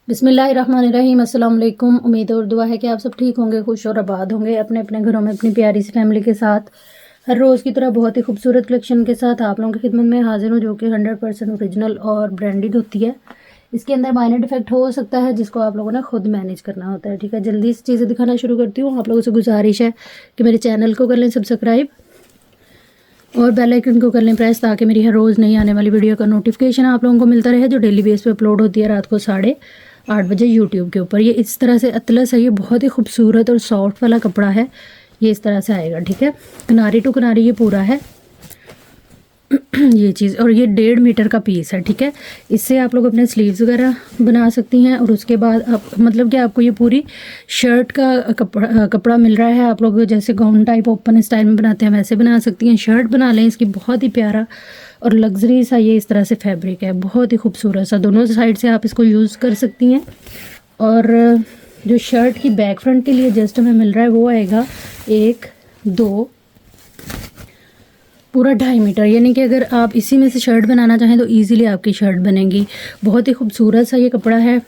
बिस्मिल्लाहिर्रहमानिर्रहीम। अस्सलाम वालेकुम। उम्मीद और दुआ है कि आप सब ठीक होंगे, खुश और आबाद होंगे अपने अपने घरों में अपनी प्यारी सी फैमिली के साथ। हर रोज़ की तरह बहुत ही खूबसूरत कलेक्शन के साथ आप लोगों की खिदमत में हाजिर हूँ, जो कि 100% ओरिजिनल और ब्रांडेड होती है। इसके अंदर माइनर डिफेक्ट हो सकता है, जिसको आप लोगों ने खुद मैनेज करना होता है। ठीक है, जल्दी से चीज़ें दिखाना शुरू करती हूँ। आप लोगों से गुजारिश है कि मेरे चैनल को कर लें सब्सक्राइब और बेल आइकन को कर लें प्रेस, ताकि मेरी हर रोज़ नई आने वाली वीडियो का नोटिफिकेशन आप लोगों को मिलता रहे, जो डेली बेस पे अपलोड होती है रात को 8:30 बजे यूट्यूब के ऊपर। ये इस तरह से अतलस है, ये बहुत ही खूबसूरत और सॉफ्ट वाला कपड़ा है। ये इस तरह से आएगा। ठीक है, किनारी टू किनारी ये पूरा है ये चीज़, और ये 1.5 मीटर का पीस है। ठीक है, इससे आप लोग अपने स्लीव्स वगैरह बना सकती हैं। और उसके बाद आप मतलब कि आपको ये पूरी शर्ट का कपड़ा मिल रहा है। आप लोग जैसे गाउन टाइप ओपन स्टाइल में बनाते हैं वैसे बना सकती हैं। शर्ट बना लें इसकी, बहुत ही प्यारा और लग्जरी सा ये इस तरह से फैब्रिक है, बहुत ही खूबसूरत सा। दोनों साइड से आप इसको यूज़ कर सकती हैं। और जो शर्ट की बैक फ्रंट के लिए जस्ट हमें मिल रहा है वो आएगा 1, 2, पूरा 2.5 मीटर। यानी कि अगर आप इसी में से शर्ट बनाना चाहें तो ईज़िली आपकी शर्ट बनेगी। बहुत ही खूबसूरत सा ये कपड़ा है।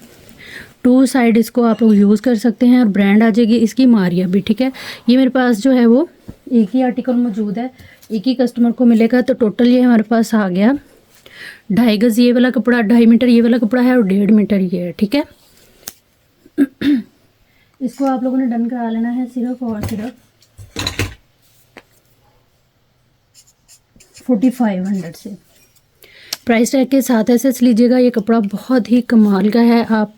2 साइड इसको आप लोग यूज़ कर सकते हैं। और ब्रांड आ जाएगी इसकी मारिया भी। ठीक है, ये मेरे पास जो है वो एक ही आर्टिकल मौजूद है, एक ही कस्टमर को मिलेगा। तो टोटल ये हमारे पास आ गया 2.5 गज़ ये वाला कपड़ा, 2.5 मीटर ये वाला कपड़ा है और 1.5 मीटर ये है। ठीक है, इसको आप लोगों ने डन करा लेना है सिर्फ और सिर्फ 4500 से। प्राइस टैग के साथ ऐसे लीजिएगा। ये कपड़ा बहुत ही कमाल का है। आप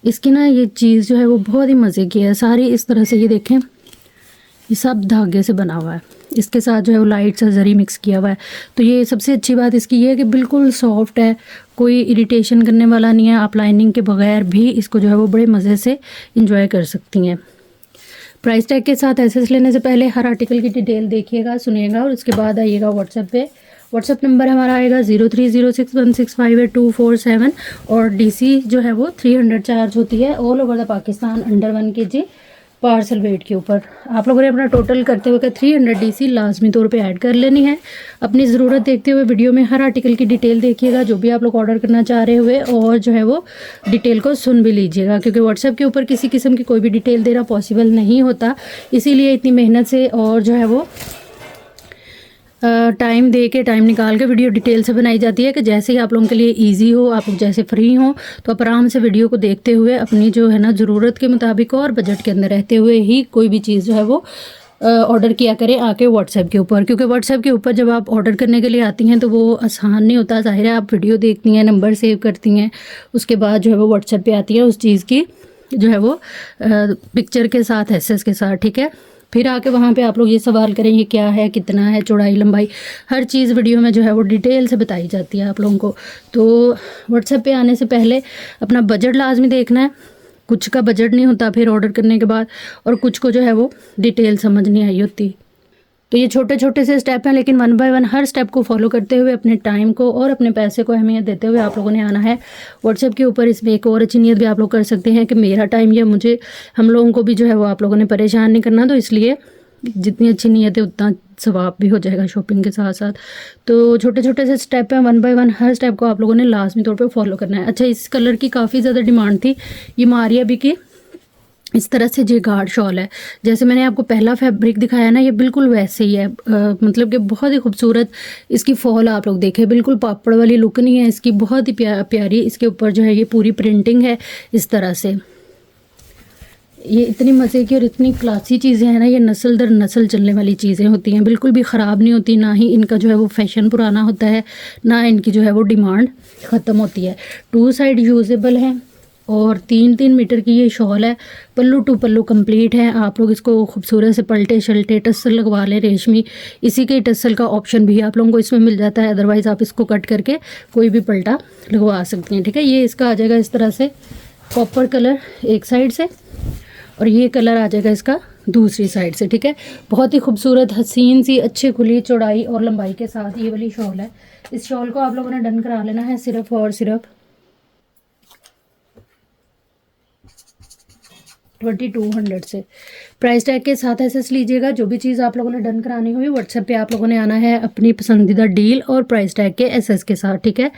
इसकी ना ये चीज़ जो है वो बहुत ही मज़े की है। सारी इस तरह से ये देखें, ये सब धागे से बना हुआ है। इसके साथ जो है वो लाइट सा जरी मिक्स किया हुआ है। तो ये सबसे अच्छी बात इसकी ये है कि बिल्कुल सॉफ्ट है, कोई इरिटेशन करने वाला नहीं है। आप लाइनिंग के बगैर भी इसको जो है वो बड़े मज़े से इंजॉय कर सकती हैं। प्राइस टैग के साथ एसेस लेने से पहले हर आर्टिकल की डिटेल देखिएगा, सुनिएगा और उसके बाद आइएगा व्हाट्सएप पे। व्हाट्सएप नंबर हमारा आएगा 0306165847 और डीसी जो है वो 300 चार्ज होती है all over the Pakistan under 1 kg parcel weight के ऊपर। आप लोगों ने अपना टोटल करते हुए 300 डीसी लाजमी तौर पे ऐड कर लेनी है। अपनी ज़रूरत देखते हुए वीडियो में हर आर्टिकल की डिटेल देखिएगा, जो भी आप लोग ऑर्डर करना चाह रहे हुए, और जो है वो डिटेल को सुन भी लीजिएगा, क्योंकि व्हाट्सएप के ऊपर किसी किस्म की कोई भी डिटेल देना पॉसिबल नहीं होता। इसीलिए इतनी मेहनत से और जो है वो टाइम दे के, टाइम निकाल के वीडियो डिटेल से बनाई जाती है कि जैसे ही आप लोगों के लिए इजी हो, आप लोग जैसे फ्री हो तो आप आराम से वीडियो को देखते हुए अपनी जो है ना ज़रूरत के मुताबिक और बजट के अंदर रहते हुए ही कोई भी चीज़ जो है वो ऑर्डर किया करें आके व्हाट्सएप के ऊपर। क्योंकि व्हाट्सएप के ऊपर जब आप ऑर्डर करने के लिए आती हैं तो वो आसान नहीं होता। ज़ाहिर है आप वीडियो देखती हैं, नंबर सेव करती हैं, उसके बाद जो है वो व्हाट्सएप पे आती है उस चीज़ की जो है वो पिक्चर के साथ, एसेस के साथ। ठीक है, फिर आके वहाँ पे आप लोग ये सवाल करें ये क्या है, कितना है, चौड़ाई लंबाई, हर चीज़ वीडियो में जो है वो डिटेल से बताई जाती है आप लोगों को। तो व्हाट्सएप पे आने से पहले अपना बजट लाजमी देखना है। कुछ का बजट नहीं होता फिर ऑर्डर करने के बाद, और कुछ को जो है वो डिटेल समझ नहीं आई होती। तो ये छोटे छोटे से स्टेप हैं, लेकिन 1 बाय 1 हर स्टेप को फॉलो करते हुए अपने टाइम को और अपने पैसे को अहमियत देते हुए आप लोगों ने आना है व्हाट्सएप के ऊपर। इसमें एक और अच्छी नीयत भी आप लोग कर सकते हैं कि मेरा टाइम या मुझे, हम लोगों को भी जो है वो आप लोगों ने परेशान नहीं करना। तो इसलिए जितनी अच्छी नीयत है उतना सवाब भी हो जाएगा शॉपिंग के साथ साथ। तो छोटे छोटे से स्टेप हैं, 1 बाय 1 हर स्टेप को आप लोगों ने लाजमी तौर पे फॉलो करना है। अच्छा, इस कलर की काफ़ी ज़्यादा डिमांड थी। ये मारिया भी की इस तरह से जे गार्ड शॉल है, जैसे मैंने आपको पहला फैब्रिक दिखाया ना, ये बिल्कुल वैसे ही है। मतलब कि बहुत ही खूबसूरत इसकी फॉल आप लोग देखें, बिल्कुल पापड़ वाली लुक नहीं है इसकी, बहुत ही प्यारी इसके ऊपर जो है ये पूरी प्रिंटिंग है इस तरह से। ये इतनी मज़े की और इतनी क्लासी चीज़ें हैं ना, ये नस्ल दर नस्ल चलने वाली चीज़ें होती हैं, बिल्कुल भी ख़राब नहीं होती, ना ही इनका जो है वो फैशन पुराना होता है, ना इनकी जो है वो डिमांड ख़त्म होती है। 2 साइड यूजेबल है और 3-3 मीटर की ये शॉल है। पल्लू टू पल्लू कंप्लीट है। आप लोग इसको खूबसूरत से पलटे शल्टे टसल लगवा लें रेशमी, इसी के टसल का ऑप्शन भी आप लोगों को इसमें मिल जाता है। अदरवाइज़ आप इसको कट करके कोई भी पलटा लगवा सकती हैं। ठीक है, ये इसका आ जाएगा इस तरह से कॉपर कलर एक साइड से, और ये कलर आ जाएगा इसका दूसरी साइड से। ठीक है, बहुत ही खूबसूरत हसीन सी अच्छी खुली चौड़ाई और लंबाई के साथ ये वाली शॉल है। इस शॉल को आप लोगों ने डन करा लेना है सिर्फ और सिर्फ 2200 से। प्राइस टैग के साथ एसेस लीजिएगा। जो भी चीज़ आप लोगों ने डन करानी हुई व्हाट्सएप पे आप लोगों ने आना है अपनी पसंदीदा डील और प्राइस टैग के एसेस के साथ। ठीक है,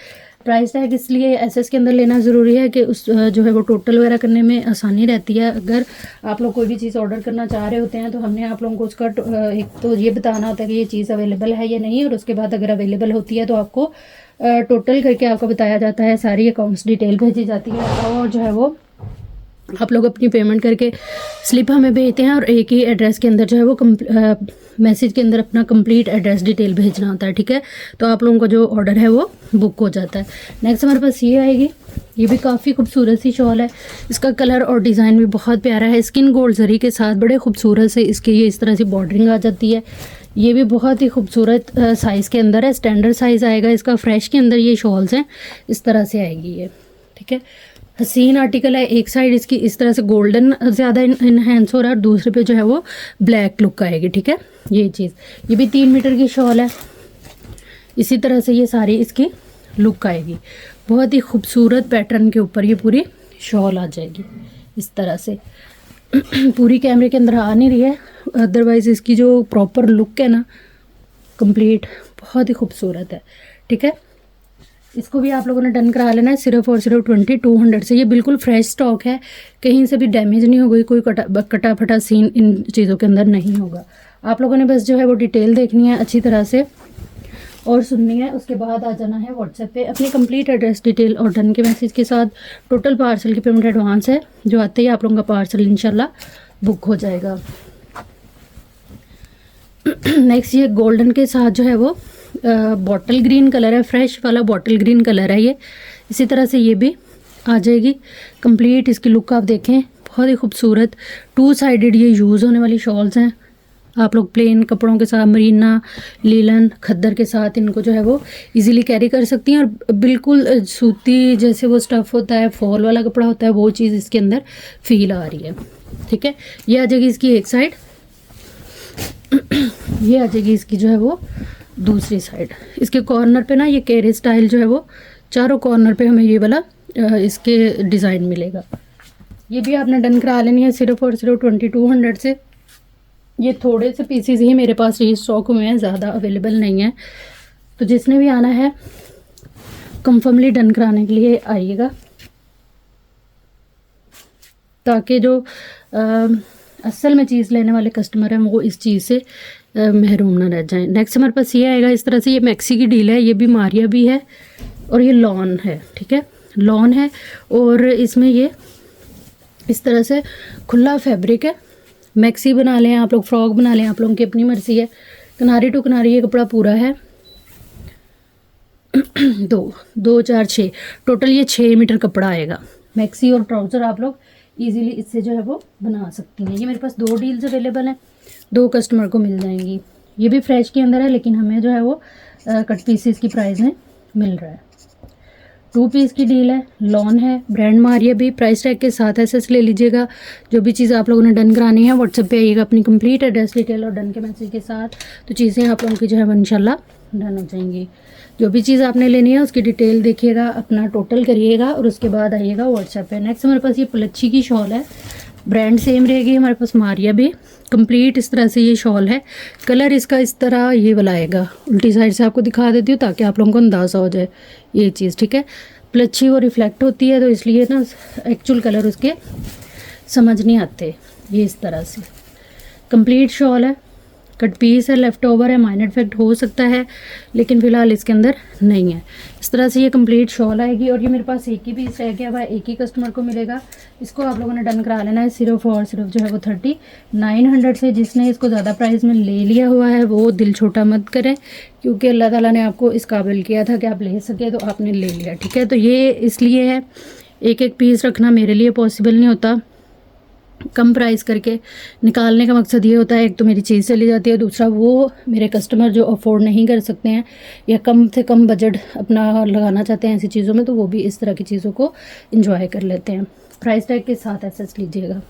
प्राइस टैग इसलिए एसएस के अंदर लेना ज़रूरी है कि उस जो है वो टोटल वगैरह करने में आसानी रहती है। अगर आप लोग कोई भी चीज़ ऑर्डर करना चाह रहे होते हैं तो हमने आप लोगों को उसका एक तो ये बताना होता है कि ये चीज़ अवेलेबल है या नहीं, और उसके बाद अगर अवेलेबल होती है तो आपको टोटल करके आपको बताया जाता है, सारी अकाउंट्स डिटेल भेजी जाती है, और जो है वो आप लोग अपनी पेमेंट करके स्लिप हमें भेजते हैं, और एक ही एड्रेस के अंदर जो है वो मैसेज के अंदर अपना कंप्लीट एड्रेस डिटेल भेजना होता है, ठीक है। तो आप लोगों का जो ऑर्डर है वो बुक हो जाता है। नेक्स्ट हमारे पास ये आएगी, ये भी काफ़ी खूबसूरत सी शॉल है। इसका कलर और डिज़ाइन भी बहुत प्यारा है, स्किन गोल्ड जरी के साथ बड़े खूबसूरत से इसकी ये इस तरह से बॉर्डरिंग आ जाती है। ये भी बहुत ही खूबसूरत साइज़ के अंदर है, स्टैंडर्ड साइज़ आएगा इसका। फ्रेश के अंदर ये शॉल्स हैं, इस तरह से आएगी ये, ठीक है। हसीन आर्टिकल है। एक साइड इसकी इस तरह से गोल्डन ज़्यादा इनहेंस हो रहा है, और दूसरे पे जो है वो ब्लैक लुक आएगी, ठीक है। ये चीज़, ये भी 3 मीटर की शॉल है। इसी तरह से ये सारी इसकी लुक आएगी, बहुत ही खूबसूरत पैटर्न के ऊपर ये पूरी शॉल आ जाएगी इस तरह से। पूरी कैमरे के अंदर आ नहीं रही है, अदरवाइज़ इसकी जो प्रॉपर लुक है ना कंप्लीट, बहुत ही खूबसूरत है, ठीक है। इसको भी आप लोगों ने डन करा लेना है सिर्फ और सिर्फ 2200 से। ये बिल्कुल फ्रेश स्टॉक है, कहीं से भी डैमेज नहीं होगी, कोई कटा फटा सीन इन चीज़ों के अंदर नहीं होगा। आप लोगों ने बस जो है वो डिटेल देखनी है अच्छी तरह से और सुननी है, उसके बाद आ जाना है व्हाट्सएप पे अपनी कंप्लीट एड्रेस डिटेल और डन के मैसेज के साथ। टोटल पार्सल की पेमेंट एडवांस है, जो आते ही आप लोगों का पार्सल इंशाल्लाह बुक हो जाएगा। नेक्स्ट ये गोल्डन के साथ जो है वो बॉटल ग्रीन कलर है, फ्रेश वाला बॉटल ग्रीन कलर है ये। इसी तरह से ये भी आ जाएगी कंप्लीट। इसकी लुक आप देखें, बहुत ही खूबसूरत 2 साइडेड ये यूज़ होने वाली शॉल्स हैं। आप लोग प्लेन कपड़ों के साथ, मरीना, लीलन, खद्दर के साथ इनको जो है वो इजीली कैरी कर सकती हैं, और बिल्कुल सूती जैसे वो स्टफ़ होता है, फॉल वाला कपड़ा होता है, वो चीज़ इसके अंदर फील आ रही है, ठीक है। ये आ जाएगी इसकी एक साइड, ये आ जाएगी इसकी जो है वो दूसरी साइड। इसके कॉर्नर पे ना ये केरे स्टाइल जो है वो चारों कॉर्नर पे हमें ये वाला इसके डिज़ाइन मिलेगा। ये भी आपने डन करा लेनी है सिर्फ और सिर्फ 2200 से। ये थोड़े से पीसीज ही मेरे पास ये स्टॉक हुए हैं, ज़्यादा अवेलेबल नहीं है। तो जिसने भी आना है कंफर्मली डन कराने के लिए आइएगा, ताकि जो असल में चीज़ लेने वाले कस्टमर हैं वो इस चीज़ से महरूम ना रह जाएं। नेक्स्ट हमारे पास ये आएगा इस तरह से, ये मैक्सी की डील है, ये भी मारिया भी है और ये लॉन है, ठीक है। लॉन है और इसमें ये इस तरह से खुला फैब्रिक है। मैक्सी बना लें आप लोग, फ्रॉक बना लें, आप लोगों की अपनी मर्ज़ी है। किनारी टू किनारी ये कपड़ा पूरा है। 2 4 6 टोटल ये 6 मीटर कपड़ा आएगा। मैक्सी और ट्राउज़र आप लोग इजीली इससे जो है वो बना सकती हैं। ये मेरे पास 2 डील्स अवेलेबल हैं, 2 कस्टमर को मिल जाएंगी। ये भी फ्रेश के अंदर है, लेकिन हमें जो है वो कट पीसेस की प्राइस में मिल रहा है। 2 पीस की डील है, लॉन है, ब्रांड मारिया भी, प्राइस टैग के साथ एसएस ले लीजिएगा। जो भी चीज़ आप लोगों ने डन करानी है व्हाट्सएप पे आइएगा अपनी कंप्लीट एड्रेस डिटेल और डन के मैसेज के साथ, तो चीज़ें आप लोगों की जो है वो इंशाल्लाह डन हो जाएंगी। जो भी चीज़ आपने लेनी है उसकी डिटेल देखिएगा, अपना टोटल करिएगा और उसके बाद आइएगा व्हाट्सएप पे। नेक्स्ट हमारे पास ये पलच्छी की शॉल है, ब्रांड सेम रहेगी हमारे पास मारिया भी। कंप्लीट इस तरह से ये शॉल है, कलर इसका इस तरह ये वाला आएगा। उल्टी साइड से आपको दिखा देती हूँ ताकि आप लोगों को अंदाज़ा हो जाए ये चीज़, ठीक है। पलच्छी वो रिफ्लेक्ट होती है तो इसलिए ना एक्चुअल कलर उसके समझ नहीं आते। ये इस तरह से कंप्लीट शॉल है, कट पीस है, लेफ़्ट ओवर है, माइनर इफेक्ट हो सकता है लेकिन फ़िलहाल इसके अंदर नहीं है। इस तरह से ये कंप्लीट शॉल आएगी और ये मेरे पास एक ही पीस रह गया हुआ है, एक ही कस्टमर को मिलेगा। इसको आप लोगों ने डन करा लेना है सिर्फ और सिर्फ जो है वो 3900 से। जिसने इसको ज़्यादा प्राइस में ले लिया हुआ है वो दिल छोटा मत करें, क्योंकि अल्लाह ताला ने आपको इस काबिल किया था कि आप ले सके तो आपने ले लिया, ठीक है। तो ये इसलिए है, एक एक पीस रखना मेरे लिए पॉसिबल नहीं होता। कम प्राइस करके निकालने का मकसद ये होता है, एक तो मेरी चीज़ चली जाती है, दूसरा वो मेरे कस्टमर जो अफोर्ड नहीं कर सकते हैं या कम से कम बजट अपना लगाना चाहते हैं ऐसी चीज़ों में, तो वो भी इस तरह की चीज़ों को एंजॉय कर लेते हैं। प्राइस टैग के साथ एसेस लीजिएगा।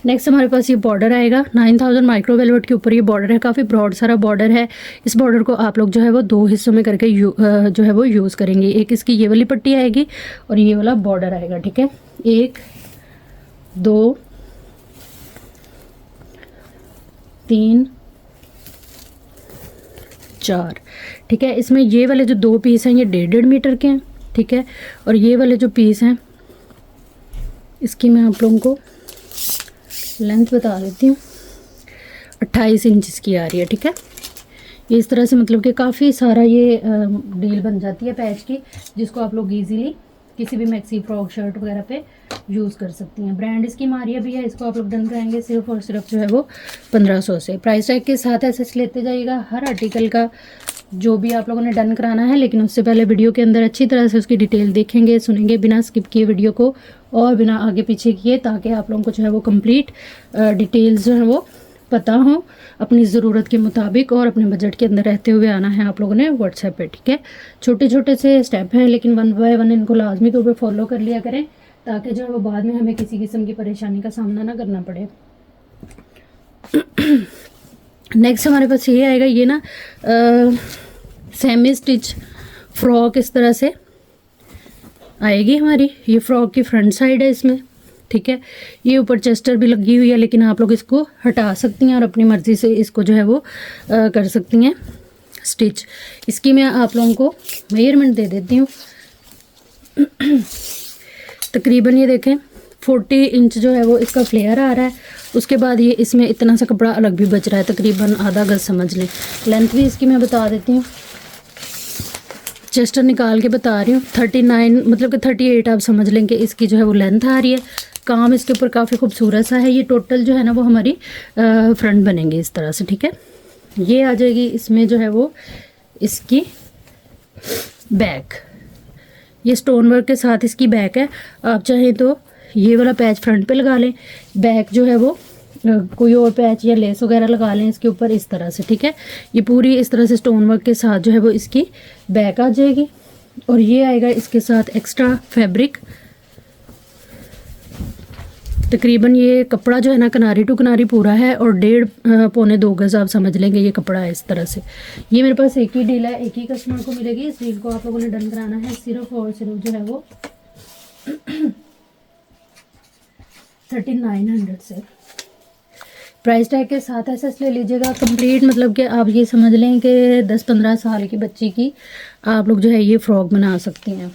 नेक्स्ट हमारे पास ये बॉर्डर आएगा 9000 माइक्रो वेलवेट के ऊपर ये बॉर्डर है, काफ़ी ब्रॉड सारा बॉर्डर है। इस बॉर्डर को आप लोग जो है वो 2 हिस्सों में करके जो है वो यूज़ करेंगे। एक इसकी ये वाली पट्टी आएगी और ये वाला बॉर्डर आएगा, ठीक है। 1 2 3 4, ठीक है। इसमें ये वाले जो 2 पीस हैं ये 1.5 मीटर के हैं, ठीक है। और ये वाले जो पीस हैं इसकी मैं आप लोगों को लेंथ बता देती हूँ, 28 इंच की आ रही है, ठीक है। ये इस तरह से मतलब कि काफ़ी सारा ये डील बन जाती है पैच की, जिसको आप लोग इजीली किसी भी मैक्सी फ्रॉक शर्ट वगैरह पे यूज़ कर सकती हैं। ब्रांड इसकी मारिया भी है, इसको आप लोग डन कराएंगे सिर्फ और सिर्फ जो है वो 1500 से। प्राइस टैग के साथ ऐसे लेते जाइएगा हर आर्टिकल का जो भी आप लोगों ने डन कराना है, लेकिन उससे पहले वीडियो के अंदर अच्छी तरह से उसकी डिटेल देखेंगे, सुनेंगे बिना स्किप किए वीडियो को और बिना आगे पीछे किए, ताकि आप लोगों को जो है वो कंप्लीट डिटेल्स जो है वो पता हो अपनी ज़रूरत के मुताबिक और अपने बजट के अंदर रहते हुए आना है आप लोगों ने व्हाट्सएप पे, ठीक है। छोटे छोटे से स्टेप हैं, लेकिन 1 बाय 1 इनको लाजमी तौर पे फॉलो कर लिया करें, ताकि जो है वो बाद में हमें किसी किस्म की परेशानी का सामना ना करना पड़े। नेक्स्ट हमारे पास ये आएगा, ये ना सेमी स्टिच फ्रॉक इस तरह से आएगी हमारी। ये फ्रॉक की फ्रंट साइड है इसमें, ठीक है। ये ऊपर चेस्टर भी लगी हुई है, लेकिन आप लोग इसको हटा सकती हैं और अपनी मर्ज़ी से इसको जो है वो कर सकती हैं स्टिच। इसकी मैं आप लोगों को मेजरमेंट दे देती हूँ। तकरीबन ये देखें 40 इंच जो है वो इसका फ्लेयर आ रहा है। उसके बाद ये इसमें इतना सा कपड़ा अलग भी बच रहा है, तकरीबन आधा गज समझ लें। लेंथ भी इसकी मैं बता देती हूँ, चेस्टर निकाल के बता रही हूँ। 39 मतलब कि 38 आप समझ लें कि इसकी जो है वो लेंथ आ रही है। काम इसके ऊपर काफ़ी खूबसूरत सा है। ये टोटल जो है ना वो हमारी फ्रंट बनेंगे इस तरह से, ठीक है। ये आ जाएगी इसमें जो है वो इसकी बैक, ये स्टोन वर्क के साथ इसकी बैक है। आप चाहें तो ये वाला पैच फ्रंट पे लगा लें, बैक जो है वो कोई और पैच या लेस वगैरह लगा लें इसके ऊपर इस तरह से, ठीक है। ये पूरी इस तरह से स्टोन वर्क के साथ जो है वो इसकी बैक आ जाएगी। और ये आएगा इसके साथ एक्स्ट्रा फैब्रिक। तकरीबन ये कपड़ा जो है ना किनारी टू किनारी पूरा है और 1.5 पौने 2 गज आप समझ लेंगे ये कपड़ा है इस तरह से। ये मेरे पास एक ही डील है, एक ही कस्टमर को मिलेगी। इस डील को आप लोगों ने डन कराना है सिर्फ और सिर्फ जो है वो 3900 से। प्राइस टैग के साथ ऐसा ले लीजिएगा कंप्लीट, मतलब कि आप ये समझ लें कि 10-15 साल की बच्ची की आप लोग जो है ये फ्रॉक बना सकती हैं।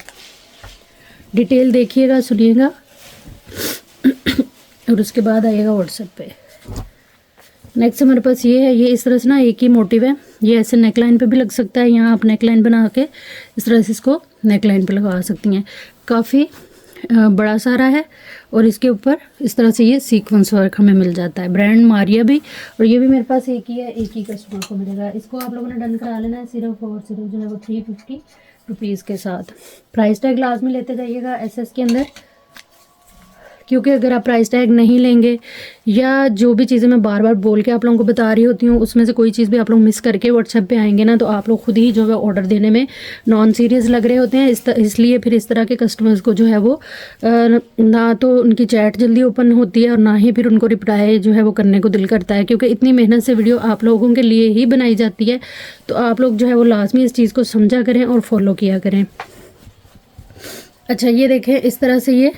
डिटेल देखिएगा, सुनिएगा और उसके बाद आइएगा व्हाट्सएप पे। नेक्स्ट हमारे पास ये है, ये इस तरह से ना एक ही मोटिव है। ये ऐसे नेकलाइन पे भी लग सकता है, यहाँ आप नेकलाइन बना के इस तरह से इसको नेकलाइन पे लगा सकती हैं। काफ़ी बड़ा सारा है और इसके ऊपर इस तरह से ये सीक्वेंस वर्क हमें मिल जाता है। ब्रांड मारिया भी, और ये भी मेरे पास एक ही है, एक ही कस्टमर को मिलेगा। इसको आप लोगों ने डन करा लेना है सिर्फ और सिर्फ जो है वो 350 रुपीज़ के साथ। प्राइस टैग लाजमी लेते जाइएगा एसएस के अंदर, क्योंकि अगर आप प्राइस टैग नहीं लेंगे या जो भी चीज़ें मैं बार बार बोल के आप लोगों को बता रही होती हूँ उसमें से कोई चीज़ भी आप लोग मिस करके व्हाट्सएप पे आएंगे ना, तो आप लोग खुद ही जो है ऑर्डर देने में नॉन सीरियस लग रहे होते हैं। इसलिए फिर इस तरह के कस्टमर्स को जो है वो ना तो उनकी चैट जल्दी ओपन होती है और ना ही फिर उनको रिप्लाई जो है वो करने को दिल करता है, क्योंकि इतनी मेहनत से वीडियो आप लोगों के लिए ही बनाई जाती है। तो आप लोग जो है वो लाजमी इस चीज़ को समझा करें और फॉलो किया करें। अच्छा, ये देखें इस तरह से ये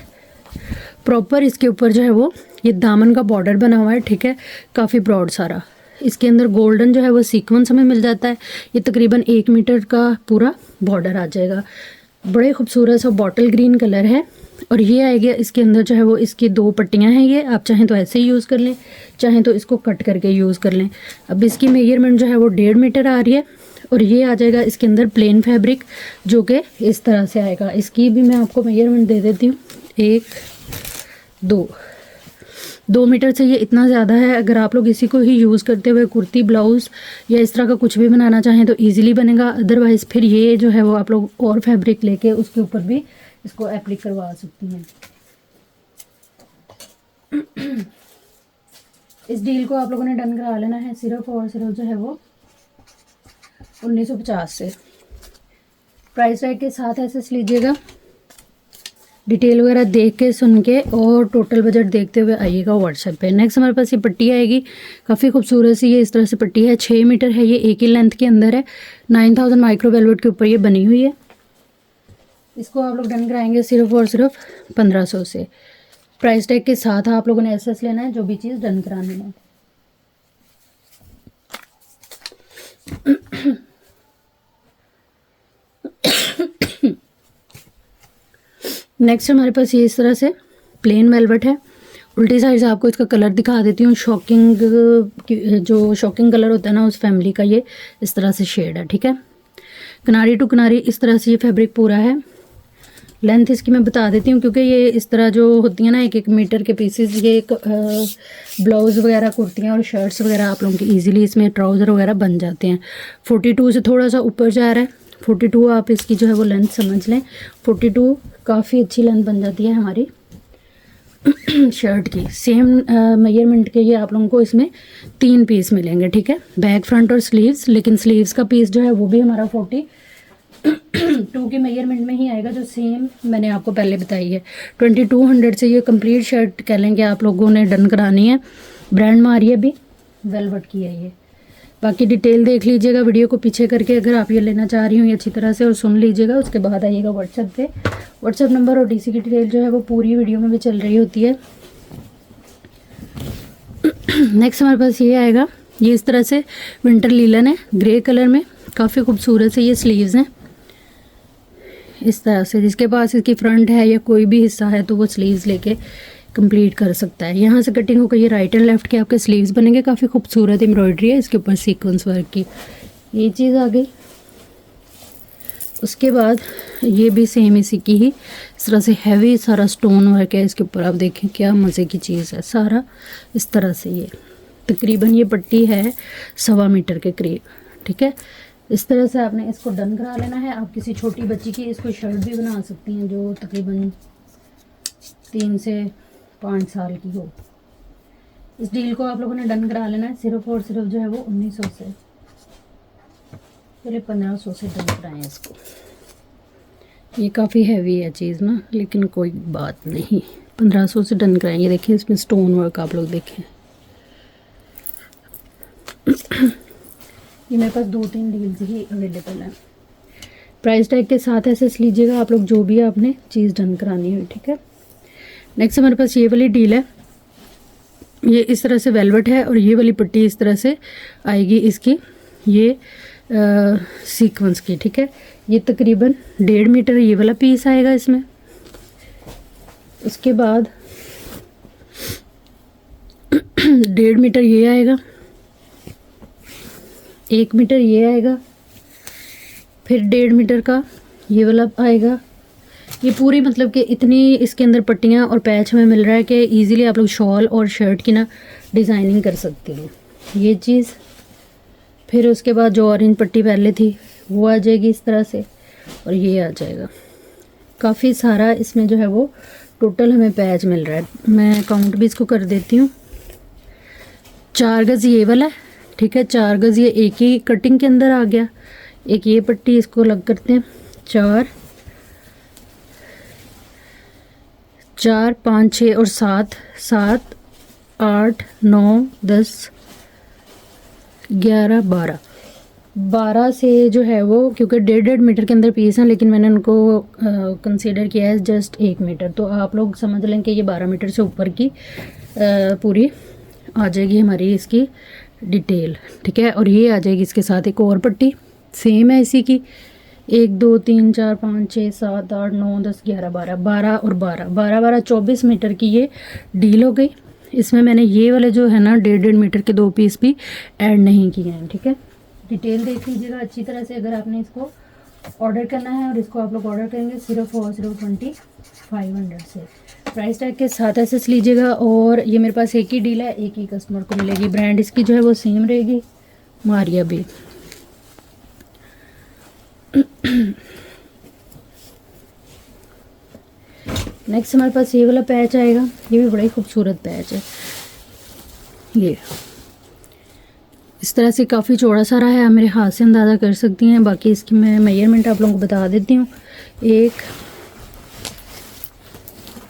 प्रॉपर इसके ऊपर जो है वो ये दामन का बॉर्डर बना हुआ है, ठीक है। काफ़ी ब्रॉड सारा इसके अंदर गोल्डन जो है वो सीक्वेंस हमें मिल जाता है। ये तकरीबन 1 मीटर का पूरा बॉर्डर आ जाएगा। बड़े खूबसूरत सा बॉटल ग्रीन कलर है। और ये आएगा इसके अंदर जो है वो इसकी 2 पट्टियाँ हैं। ये आप चाहें तो ऐसे ही यूज़ कर लें, चाहें तो इसको कट करके यूज़ कर लें। अब इसकी मेजरमेंट जो है वो 1.5 मीटर आ रही है। और ये आ जाएगा इसके अंदर प्लेन फैब्रिक जो कि इस तरह से आएगा। इसकी भी मैं आपको मेजरमेंट दे देती हूँ, 2 मीटर से ये इतना ज़्यादा है। अगर आप लोग इसी को ही यूज़ करते हुए कुर्ती ब्लाउज़ या इस तरह का कुछ भी बनाना चाहें तो इजीली बनेगा। अदरवाइज़ फिर ये जो है वो आप लोग और फैब्रिक लेके उसके ऊपर भी इसको एप्लिक करवा सकती हैं। इस डील को आप लोगों ने डन करा लेना है सिर्फ और सिर्फ जो है वो 1950 से। प्राइस टैग के साथ ऐसे लीजिएगा, डिटेल वगैरह देख के सुन के और टोटल बजट देखते हुए आइएगा व्हाट्सएप पे। नेक्स्ट हमारे पास ये पट्टी आएगी, काफ़ी खूबसूरत सी ये इस तरह से पट्टी है। 6 मीटर है, ये एक ही लेंथ के अंदर है। 9000 माइक्रो वेलवेट के ऊपर ये बनी हुई है। इसको आप लोग डन कराएंगे सिर्फ और सिर्फ 1500 से। प्राइस टैग के साथ आप लोगों ने एसएस लेना है जो भी चीज़ डन करानी है। नेक्स्ट हमारे पास ये इस तरह से प्लेन वेलवेट है। उल्टी साइड से आपको इसका कलर दिखा देती हूँ। शॉकिंग, जो शॉकिंग कलर होता है ना उस फैमिली का ये इस तरह से शेड है, ठीक है। किनारी टू किनारी इस तरह से ये फैब्रिक पूरा है। लेंथ इसकी मैं बता देती हूँ, क्योंकि ये इस तरह जो होती है ना 1-1 मीटर के पीसेस, ये ब्लाउज़ वगैरह, कुर्तियाँ और शर्ट्स वगैरह आप लोगों की इजीली इसमें ट्राउज़र वगैरह बन जाते हैं। 42 से थोड़ा सा ऊपर जा रहा है। 42 आप इसकी जो है वो लेंथ समझ लें। 42 काफ़ी अच्छी लेंथ बन जाती है हमारी शर्ट की। सेम मेजरमेंट के ये आप लोगों को इसमें 3 पीस मिलेंगे, ठीक है। बैक, फ्रंट और स्लीव्स, लेकिन स्लीव्स का पीस जो है वो भी हमारा 42 के मेजरमेंट में ही आएगा, जो सेम मैंने आपको पहले बताई है। 2200 से ये कंप्लीट शर्ट कह लें कि आप लोगों ने डन करानी है। ब्रांड मारिया भी वेलवेट की है ये। बाकी डिटेल देख लीजिएगा वीडियो को पीछे करके, अगर आप ये लेना चाह रही हो ये अच्छी तरह से, और सुन लीजिएगा। उसके बाद आइएगा व्हाट्सएप पे। व्हाट्सएप नंबर और डीसी की डिटेल जो है वो पूरी वीडियो में भी चल रही होती है। नेक्स्ट हमारे पास ये आएगा, ये इस तरह से विंटर लीलन है, ग्रे कलर में, काफ़ी खूबसूरत से ये स्लीव्स हैं इस तरह से। जिसके पास इसकी फ्रंट है या कोई भी हिस्सा है तो वो स्लीव्स लेके कंप्लीट कर सकता है। यहाँ से कटिंग होकर ये राइट एंड लेफ्ट के आपके स्लीव्स बनेंगे। काफ़ी खूबसूरत एम्ब्रॉयडरी है इसके ऊपर सीक्वेंस वर्क की, ये चीज़ आ गई। उसके बाद ये भी सेम इसी की ही इस तरह से हैवी सारा स्टोन वर्क है इसके ऊपर। आप देखें क्या मज़े की चीज़ है, सारा इस तरह से। ये तकरीबन ये पट्टी है 1.25 मीटर के करीब, ठीक है। इस तरह से आपने इसको डन करा लेना है। आप किसी छोटी बच्ची की इसको शर्ट भी बना सकती हैं जो तकरीबन 3 से 5 साल की हो। इस डील को आप लोगों ने डन करा लेना है सिर्फ और सिर्फ जो है वो 1900 से, पहले 1500 से डन कराएं इसको। ये काफ़ी हैवी है चीज़ ना, लेकिन कोई बात नहीं, 1500 से डन कराएं। ये देखें इसमें स्टोन वर्क आप लोग देखें। ये मेरे पास 2-3 डील्स ही अवेलेबल हैं। प्राइस टैग के साथ ऐसे लीजिएगा आप लोग जो भी आपने चीज़ डन करानी हो, ठीक है। नेक्स्ट हमारे पास ये वाली डील है। ये इस तरह से वेलवेट है और ये वाली पट्टी इस तरह से आएगी इसकी, ये सीक्वेंस की, ठीक है। ये तकरीबन 1.5 मीटर ये वाला पीस आएगा इसमें। उसके बाद 1.5 मीटर ये आएगा, 1 मीटर ये आएगा, फिर 1.5 मीटर का ये वाला आएगा। ये पूरी मतलब कि इतनी इसके अंदर पट्टियाँ और पैच हमें मिल रहा है कि इजीली आप लोग शॉल और शर्ट की ना डिज़ाइनिंग कर सकती हो, ये चीज़। फिर उसके बाद जो ऑरेंज पट्टी पहले थी वो आ जाएगी इस तरह से, और ये आ जाएगा। काफ़ी सारा इसमें जो है वो टोटल हमें पैच मिल रहा है। मैं काउंट भी इसको कर देती हूँ। 4 गज़ ये वाला है, ठीक है। 4 गज़ ये एक ही कटिंग के अंदर आ गया। एक ये पट्टी इसको अलग करते हैं, 4, 5, 6 और 7, 8, 9, 10, 11, 12 से जो है वो, क्योंकि 1.5 मीटर के अंदर पीस हैं, लेकिन मैंने उनको कंसीडर किया है जस्ट 1 मीटर। तो आप लोग समझ लें कि ये 12 मीटर से ऊपर की पूरी आ जाएगी हमारी इसकी डिटेल, ठीक है। और ये आ जाएगी इसके साथ एक और पट्टी सेम है इसी की, 1, 2, 3, 4, 5, 6, 7, 8, 9, 10, 11, 12 और 12, 24 मीटर की ये डील हो गई। इसमें मैंने ये वाले जो है ना 1.5 मीटर के 2 पीस भी ऐड नहीं किए हैं, ठीक है। डिटेल देख लीजिएगा अच्छी तरह से अगर आपने इसको ऑर्डर करना है, और इसको आप लोग ऑर्डर करेंगे सिर्फ और सिर्फ 2500 से। प्राइस टैग के साथ ऐसे लीजिएगा। और ये मेरे पास एक ही डील है, एक ही कस्टमर को मिलेगी। ब्रांड इसकी जो है वो सेम रहेगी, मारिया भी। नेक्स्ट हमारे पास ये वाला पैच आएगा। ये भी बड़ा ही खूबसूरत पैच है। ये इस तरह से काफ़ी चौड़ा सारा है, आप मेरे हाथ से अंदाज़ा कर सकती हैं। बाकी इसकी मैं मेजरमेंट आप लोगों को बता देती हूँ। 1,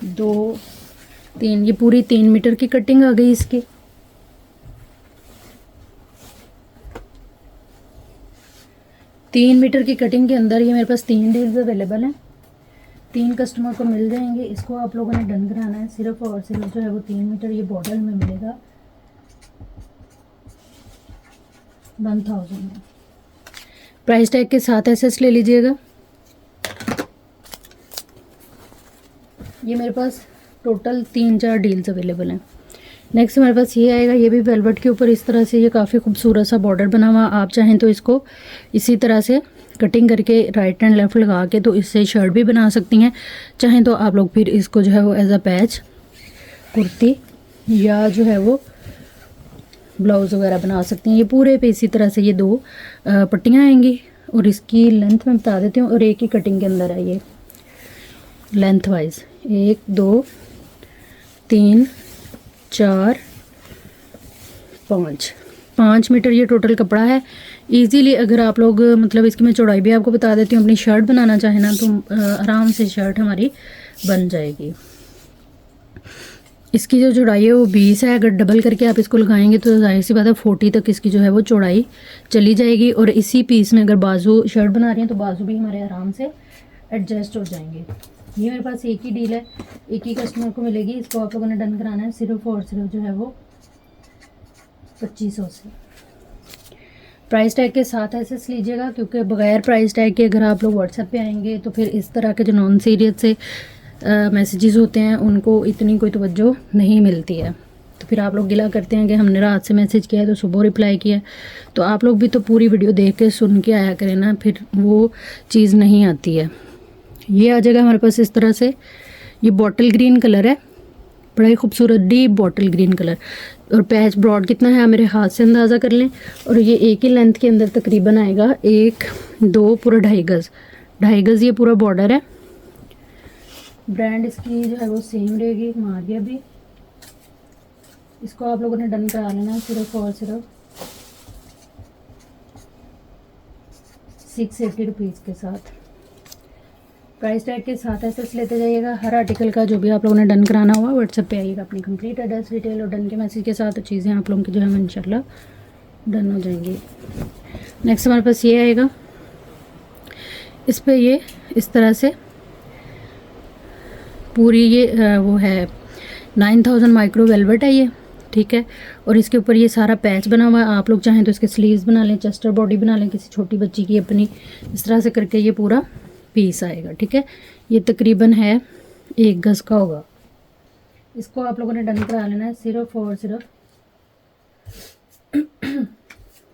2, 3, ये पूरी 3 मीटर की कटिंग आ गई इसकी। तीन मीटर की कटिंग के अंदर ये मेरे पास 3 डील्स अवेलेबल हैं। 3 कस्टमर को मिल जाएंगे। इसको आप लोगों ने डन कराना है सिर्फ और सिर्फ जो है वो 3 मीटर ये बॉटल में मिलेगा 1000 में। प्राइस टैग के साथ एसएस ले लीजिएगा। ये मेरे पास टोटल 3-4 डील्स अवेलेबल हैं। नेक्स्ट हमारे पास ये आएगा, ये भी वेलवेट के ऊपर इस तरह से ये काफ़ी खूबसूरत सा बॉर्डर बना हुआ। आप चाहें तो इसको इसी तरह से कटिंग करके राइट एंड लेफ़्ट लगा के तो इससे शर्ट भी बना सकती हैं। चाहें तो आप लोग फिर इसको जो है वो एज अ पैच कुर्ती या जो है वो ब्लाउज़ वगैरह बना सकती हैं। ये पूरे पे इसी तरह से ये 2 पट्टियाँ आएंगी और इसकी लेंथ मैं बता देती हूँ, और एक ही कटिंग के अंदर है ये लेंथ वाइज 1 2 3 4 5 मीटर ये टोटल कपड़ा है। इजीली अगर आप लोग मतलब इसकी मैं चौड़ाई भी आपको बता देती हूँ, अपनी शर्ट बनाना चाहे ना तो आराम से शर्ट हमारी बन जाएगी। इसकी जो चौड़ाई है वो 20 है। अगर डबल करके आप इसको लगाएंगे तो जाहिर सी बात है 40 तक इसकी जो है वो चौड़ाई चली जाएगी। और इसी पीस में अगर बाजू शर्ट बना रही हैं तो बाजू भी हमारे आराम से एडजस्ट हो जाएंगे। ये मेरे पास एक ही डील है, एक ही कस्टमर को मिलेगी। इसको आप लोगों ने डन कराना है सिर्फ और सिर्फ जो है वो 2500 से। प्राइस टैग के साथ एसेस लीजिएगा, क्योंकि बगैर प्राइस टैग के अगर आप लोग व्हाट्सएप पे आएंगे तो फिर इस तरह के जो नॉन सीरियस से मैसेजेस होते हैं उनको इतनी कोई तवज्जो नहीं मिलती है। तो फिर आप लोग गिला करते हैं कि हमने रात से मैसेज किया है तो सुबह रिप्लाई किया है। तो आप लोग भी तो पूरी वीडियो देख के सुन के आया करें ना, फिर वो चीज़ नहीं आती है। ये आ जाएगा हमारे पास इस तरह से, ये बॉटल ग्रीन कलर है, बड़ा ही खूबसूरत डीप बॉटल ग्रीन कलर। और पैच ब्रॉड कितना है मेरे हाथ से अंदाज़ा कर लें। और ये एक ही लेंथ के अंदर तकरीबन आएगा 1 2 पूरा 2.5 गज़ ये पूरा बॉर्डर है। ब्रांड इसकी जो है वो सेम रहेगी, मारिया भी। इसको आप लोगों ने डन करा लेना सिर्फ और सिर्फ 680 रुपीज़ के साथ। प्राइस टैग के साथ एसेस लेते जाइएगा। हर आर्टिकल का जो भी आप लोगों ने डन कराना हुआ व्हाट्सएप पे आइएगा अपनी कंप्लीट एड्रेस डिटेल और डन के मैसेज के साथ, चीज़ें आप लोगों की जो है इंशाल्लाह डन हो जाएंगी। नेक्स्ट हमारे पास ये आएगा, इस पे ये इस तरह से पूरी ये वो है 9000 माइक्रो वेलवेट है ये, ठीक है। और इसके ऊपर ये सारा पैच बना हुआ है। आप लोग चाहें तो इसके स्लीव्स बना लें, चेस्टर बॉडी बना लें किसी छोटी बच्ची की अपनी, इस तरह से करके ये पूरा पीस आएगा, ठीक है। ये तकरीबन है 1 गज़ का होगा। इसको आप लोगों ने डन करा लेना है सिर्फ और सिर्फ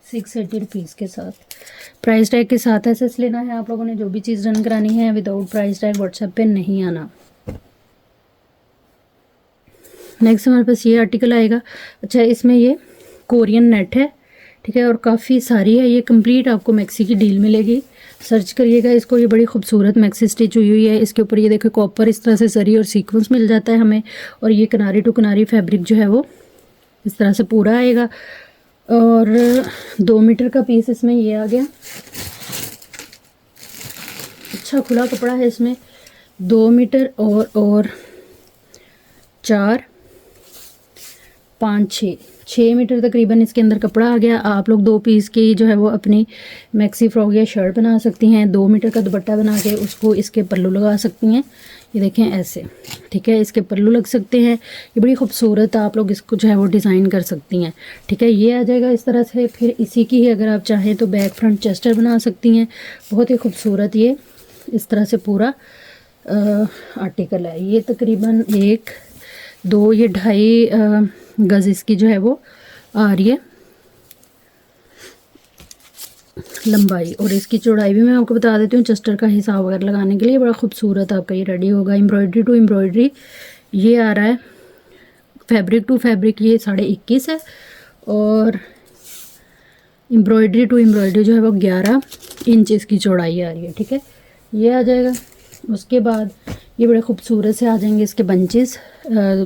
680 रुपीज़ के साथ। प्राइस टैग के साथ एसेस लेना है आप लोगों ने। जो भी चीज़ डन करानी है विदाउट प्राइस टैग व्हाट्सएप पे नहीं आना। नेक्स्ट हमारे पास ये आर्टिकल आएगा। अच्छा, इसमें ये कोरियन नेट है, ठीक है, और काफ़ी सारी है। ये कंप्लीट आपको मैक्सी की डील मिलेगी, सर्च करिएगा इसको। ये बड़ी खूबसूरत मैक्सी स्टिच हुई है। इसके ऊपर ये देखो कॉपर इस तरह से जरी और सीक्वेंस मिल जाता है हमें। और ये किनारी टू किनारी फैब्रिक जो है वो इस तरह से पूरा आएगा। और 2 मीटर का पीस इसमें ये आ गया। अच्छा खुला कपड़ा है इसमें, 2 मीटर और 4 5 6 मीटर तकरीबन इसके अंदर कपड़ा आ गया। आप लोग 2 पीस की जो है वो अपनी मैक्सी फ्रॉक या शर्ट बना सकती हैं। 2 मीटर का दुपट्टा बना के उसको इसके पल्लू लगा सकती हैं। ये देखें ऐसे, ठीक है, इसके पल्लू लग सकते हैं। ये बड़ी खूबसूरत आप लोग इसको जो है वो डिज़ाइन कर सकती हैं, ठीक है। ये आ जाएगा इस तरह से। फिर इसी की ही अगर आप चाहें तो बैक फ्रंट चेस्टर बना सकती हैं। बहुत ही खूबसूरत ये इस तरह से पूरा आर्टिकल है। ये तकरीबन 1 2 ये 2.5 गज़ इसकी जो है वो आ रही है लंबाई। और इसकी चौड़ाई भी मैं आपको बता देती हूँ चेस्टर का हिसाब वगैरह लगाने के लिए। बड़ा खूबसूरत आपका ये रेडी होगा। एम्ब्रॉयडरी टू एम्ब्रॉयडरी ये आ रहा है, फैब्रिक टू फैब्रिक ये 21.5 है। और एम्ब्रॉयडरी टू एम्ब्रॉयडरी जो है वो 11 इंच इसकी चौड़ाई आ रही है, ठीक है। ये आ जाएगा। उसके बाद ये बड़े खूबसूरत से आ जाएंगे इसके बंचेस।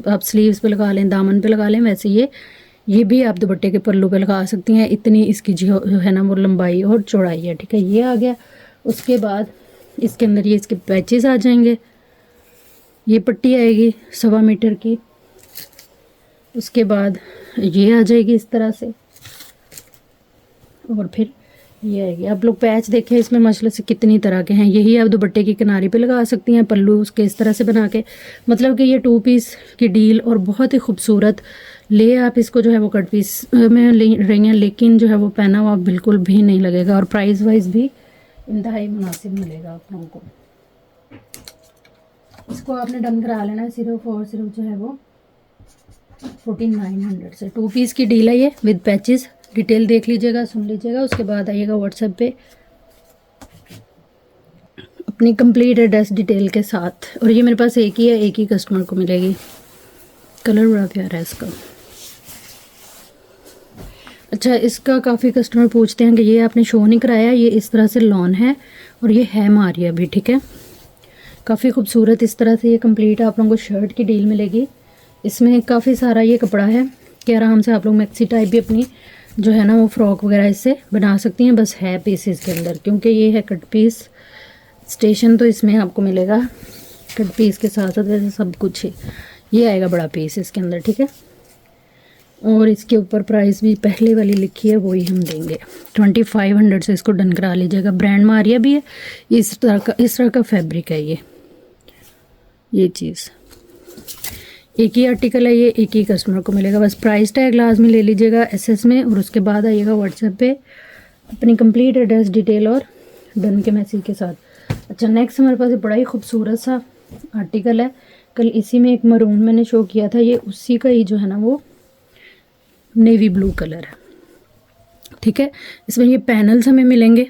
आप स्लीव्स पे लगा लें, दामन पे लगा लें। वैसे ये भी आप दुपट्टे के पल्लू पे लगा सकती हैं। इतनी इसकी जो है ना वो लंबाई और चौड़ाई है, ठीक है। ये आ गया। उसके बाद इसके अंदर ये इसके पैचेस आ जाएंगे। ये पट्टी आएगी 1.25 मीटर की। उसके बाद ये आ जाएगी इस तरह से। और फिर ये आएगी। आप लोग पैच देखें इसमें माशाल्लाह से कितनी तरह के हैं। यही आप दुपट्टे की किनारे पे लगा सकती हैं, पल्लू उसके इस तरह से बना के। मतलब कि ये 2 पीस की डील और बहुत ही खूबसूरत। ले आप इसको जो है वो कट पीस में ले रही हैं, लेकिन जो है वो पहना हुआ बिल्कुल भी नहीं लगेगा। और प्राइस वाइज भी इंतहाई मुनासिब मिलेगा आप लोगों को। इसको आपने डन करा लेना है सिर्फ और सिर्फ जो है वो 4900 से। 2 पीस की डील है ये विद पैचेस। डिटेल देख लीजिएगा, सुन लीजिएगा, उसके बाद आइएगा व्हाट्सएप पे अपनी कंप्लीट एड्रेस डिटेल के साथ। और ये मेरे पास एक ही है, एक ही कस्टमर को मिलेगी। कलर बड़ा प्यारा है इसका। अच्छा, इसका काफ़ी कस्टमर पूछते हैं कि ये आपने शो नहीं कराया। ये इस तरह से लॉन है और ये है मारिया भी, ठीक है। काफ़ी खूबसूरत इस तरह से ये कंप्लीट आप लोगों को शर्ट की डील मिलेगी। इसमें काफ़ी सारा ये कपड़ा है कि आराम से आप लोग मैक्सी टाइप भी अपनी जो है ना वो फ्रॉक वगैरह इससे बना सकती हैं। बस है पीसेस के अंदर, क्योंकि ये है कट पीस स्टेशन, तो इसमें आपको मिलेगा कट पीस के साथ साथ वैसे सब कुछ है। ये आएगा बड़ा पीस इसके अंदर, ठीक है। और इसके ऊपर प्राइस भी पहले वाली लिखी है, वही हम देंगे 2500 से। इसको डन करा लीजिएगा। ब्रांड मारिया भी है। इस तरह का फैब्रिक है ये चीज़। एक ही आर्टिकल है ये, एक ही कस्टमर को मिलेगा। बस प्राइस टैग लाजमी ले लीजिएगा SS में, और उसके बाद आइएगा व्हाट्सएप पे अपनी कंप्लीट एड्रेस डिटेल और डन के मैसेज के साथ। अच्छा, नेक्स्ट हमारे पास बड़ा ही खूबसूरत सा आर्टिकल है। कल इसी में एक मरून मैंने शो किया था, ये उसी का ही जो है ना वो नेवी ब्लू कलर है, ठीक है। इसमें ये पैनल्स हमें मिलेंगे।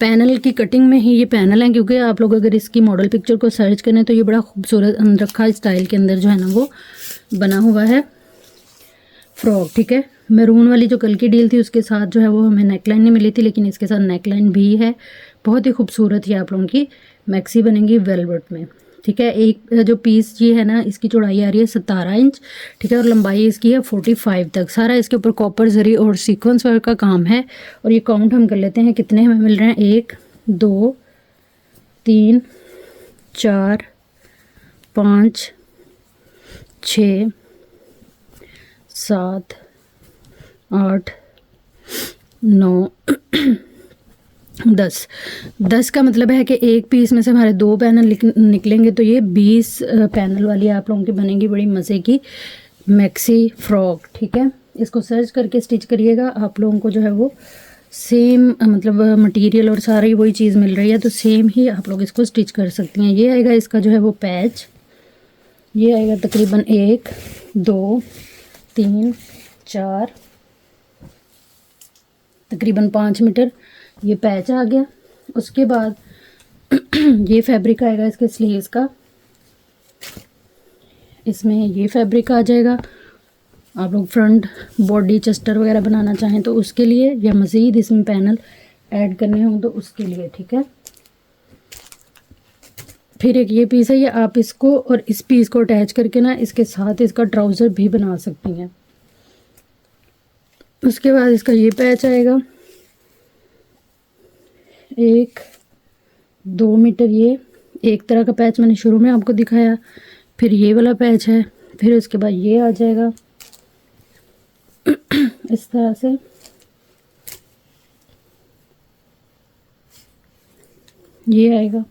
पैनल की कटिंग में ही ये पैनल है, क्योंकि आप लोग अगर इसकी मॉडल पिक्चर को सर्च करें तो ये बड़ा खूबसूरत अनरखा स्टाइल के अंदर जो है ना वो बना हुआ है फ्रॉक, ठीक है। मैरून वाली जो कल की डील थी उसके साथ जो है वो हमें नेकलाइन नहीं मिली थी, लेकिन इसके साथ नेकलाइन भी है। बहुत ही खूबसूरत ये आप लोगों की मैक्सी बनेगी वेलवेट में, ठीक है। एक जो पीस ये है ना, इसकी चौड़ाई आ रही है 17 इंच, ठीक है, और लंबाई इसकी है 45 तक। सारा इसके ऊपर कॉपर जरी और सीक्वेंस वर्क का काम है। और ये काउंट हम कर लेते हैं कितने हमें मिल रहे हैं। 1 2 3 4 5 6 7 8 9 10 का मतलब है कि एक पीस में से हमारे 2 पैनल निकलेंगे, तो ये 20 पैनल वाली आप लोगों की बनेगी बड़ी मज़े की मैक्सी फ्रॉक, ठीक है। इसको सर्च करके स्टिच करिएगा। आप लोगों को जो है वो सेम मतलब मटेरियल और सारी वही चीज़ मिल रही है, तो सेम ही आप लोग इसको स्टिच कर सकती हैं। ये आएगा इसका जो है वो पैच, ये आएगा तकरीबन 1 2 3 4 तकरीबन 5 मीटर ये पैच आ गया। उसके बाद ये फैब्रिक आएगा इसके स्लीव्स का। इसमें ये फैब्रिक आ जाएगा। आप लोग फ्रंट बॉडी चस्टर वगैरह बनाना चाहें तो उसके लिए, या मज़ीद इसमें पैनल ऐड करने हों तो उसके लिए, ठीक है। फिर एक ये पीस है, ये आप इसको और इस पीस को अटैच करके ना इसके साथ इसका ट्राउज़र भी बना सकती हैं। उसके बाद इसका ये पैच आएगा 1 2 मीटर। ये एक तरह का पैच मैंने शुरू में आपको दिखाया। फिर ये वाला पैच है। फिर उसके बाद ये आ जाएगा इस तरह से। ये आएगा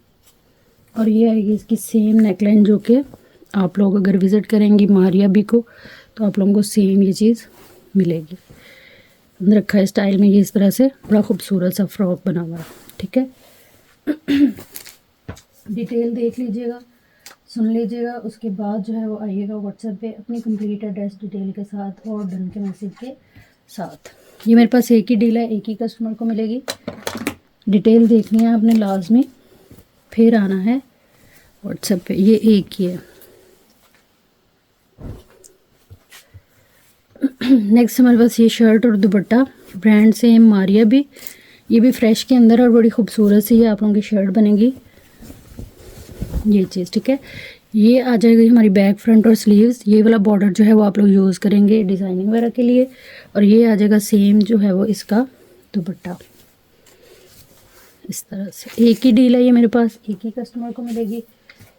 और ये आएगी इसकी सेम नेकलाइन, जो कि आप लोग अगर विज़िट करेंगी मारिया भी को तो आप लोगों को सेम ये चीज़ मिलेगी। अंदर रखा है स्टाइल में ये इस तरह से बड़ा खूबसूरत सा फ्रॉक बना हुआ है, ठीक है। डिटेल देख लीजिएगा, सुन लीजिएगा, उसके बाद जो है वो आइएगा व्हाट्सएप पे अपनी कंप्लीट एड्रेस डिटेल के साथ और डन के मैसेज के साथ। ये मेरे पास एक ही डील है, एक ही कस्टमर को मिलेगी। डिटेल देखनी है आपने लाजमी, फिर आना है व्हाट्सएप पे। ये एक ही है। नेक्स्ट हमारे पास ये शर्ट और दुपट्टा, ब्रांड सेम मारिया भी। ये भी फ्रेश के अंदर और बड़ी खूबसूरत सी ये आप लोगों की शर्ट बनेगी ये चीज़, ठीक है। ये आ जाएगी हमारी बैक फ्रंट और स्लीव्स। ये वाला बॉर्डर जो है वो आप लोग यूज़ करेंगे डिज़ाइनिंग वगैरह के लिए। और ये आ जाएगा सेम जो है वो इसका दुपट्टा इस तरह से। एक ही डील है ये मेरे पास, एक ही कस्टमर को मिलेगी।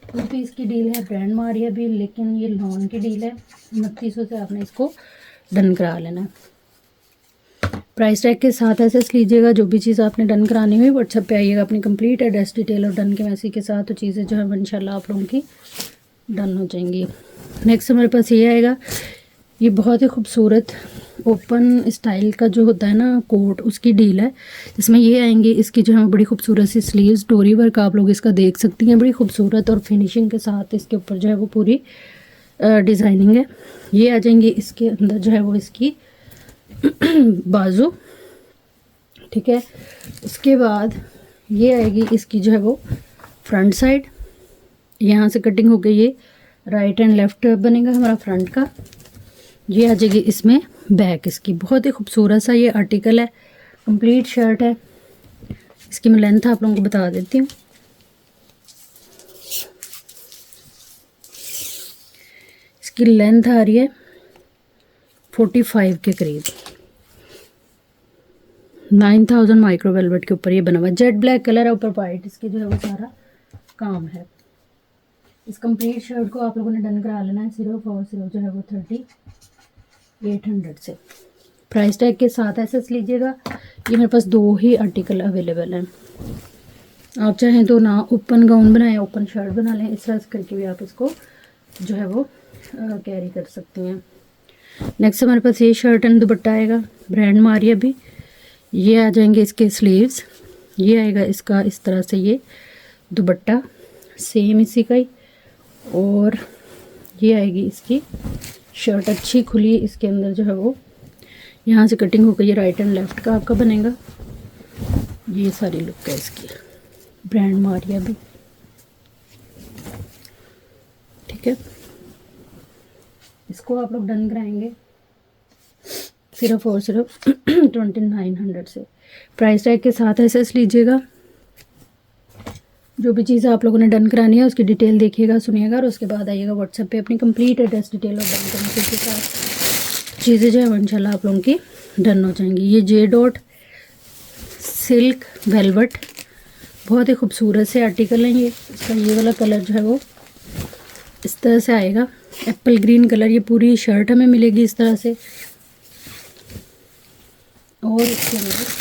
2 पीस की डील है, ब्रांड मारिया भी, लेकिन ये लॉन की डील है। 2900 से आपने इसको डन करा लेना है। प्राइस टैग के साथ एसेस लीजिएगा। जो भी चीज़ आपने डन करानी हुई व्हाट्सएप पे आइएगा अपनी कंप्लीट एड्रेस डिटेल और डन के मैसेज के साथ, तो चीज़ें जो है इंशाल्लाह आप लोगों की डन हो जाएंगी। नेक्स्ट हमारे पास ये आएगा, ये बहुत ही खूबसूरत ओपन स्टाइल का जो होता है ना कोट, उसकी डील है। इसमें ये आएंगे, इसकी जो है बड़ी खूबसूरत सी स्लीव्स, डोरी वर्क आप लोग इसका देख सकती हैं, बड़ी खूबसूरत और फिनिशिंग के साथ इसके ऊपर जो है वो पूरी डिज़ाइनिंग है। ये आ जाएंगी इसके अंदर जो है वो इसकी बाजू, ठीक है। उसके बाद ये आएगी इसकी जो है वो फ्रंट साइड, यहाँ से कटिंग हो गई, ये राइट एंड लेफ्ट बनेगा हमारा फ्रंट का। ये आ जाएगी इसमें बैक इसकी, बहुत ही खूबसूरत सा ये आर्टिकल है, कंप्लीट शर्ट है। इसकी मैं लेंथ आप लोगों को बता देती हूँ। इसकी लेंथ आ रही है 45 के करीब, 9000 माइक्रो वेलवेट के ऊपर ये बना हुआ, जेट ब्लैक कलर है, ऊपर वाइट इसके जो है वो सारा काम है। इस कंप्लीट शर्ट को आप लोगों ने डन करा लेना है सिर्फ और सिर्फ जो है वो 3800 से। प्राइस टैग के साथ एसएस लीजिएगा। ये मेरे पास 2 ही आर्टिकल अवेलेबल हैं। आप चाहें तो ना ओपन गाउन बनाएं, ओपन शर्ट बना लें, इस तरह करके भी आप इसको जो है वो कैरी कर सकते हैं। नेक्स्ट हमारे पास ये शर्ट एंड दुपट्टा आएगा, ब्रांड मारिया भी। ये आ जाएंगे इसके स्लीव्स, ये आएगा इसका इस तरह से ये दुपट्टा सेम इसी का ही, और ये आएगी इसकी शर्ट अच्छी खुली, इसके अंदर जो है वो यहाँ से कटिंग होकर ये राइट एंड लेफ्ट का आपका बनेगा। ये सारी लुक है इसकी, ब्रांड मारिया भी, ठीक है। इसको आप लोग डन कराएंगे सिर्फ और सिर्फ 2900 से। प्राइस टैग के साथ एसएस लीजिएगा। जो भी चीज़ आप लोगों ने डन करानी है उसकी डिटेल देखिएगा, सुनिएगा, और उसके बाद आइएगा व्हाट्सएप पे अपनी कंप्लीट एड्रेस डिटेल और डन करने के साथ चीज़ें जो है इंशाल्लाह आप लोगों की डन हो जाएंगी। ये जे डॉट सिल्क वेलवेट, बहुत ही खूबसूरत से आर्टिकल हैं ये। इसका ये वाला कलर जो है वो इस तरह से आएगा, एप्पल ग्रीन कलर। ये पूरी शर्ट हमें मिलेगी इस तरह से, और इसके अंदर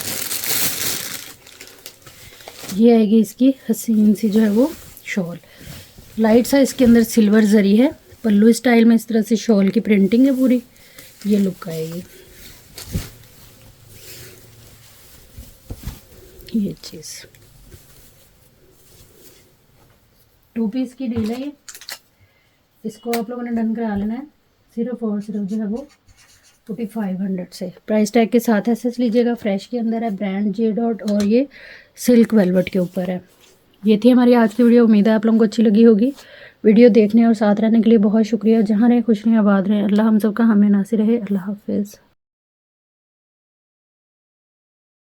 ये आएगी इसकी हसीन सी जो है वो शॉल, लाइट सा इसके अंदर सिल्वर जरी है, पल्लू स्टाइल में इस तरह से शॉल की प्रिंटिंग है पूरी, ये लुक आएगी। ये चीज़ 2 पीस की डील है ये। इसको आप लोगों ने डन करा लेना है सिर्फ और सिर्फ जो है वो 4500 से। प्राइस टैग के साथ एसएस लीजिएगा। फ्रेश के अंदर है, ब्रांड जे डॉट, और ये सिल्क वेलवेट के ऊपर है। ये थी हमारी आज की वीडियो, उम्मीद है आप लोगों को अच्छी लगी होगी। वीडियो देखने और साथ रहने के लिए बहुत शुक्रिया। जहाँ रहे खुश रहें, आबाद रहें। अल्लाह हम सबका हमें नासिर रहे। अल्लाह हाफिज़।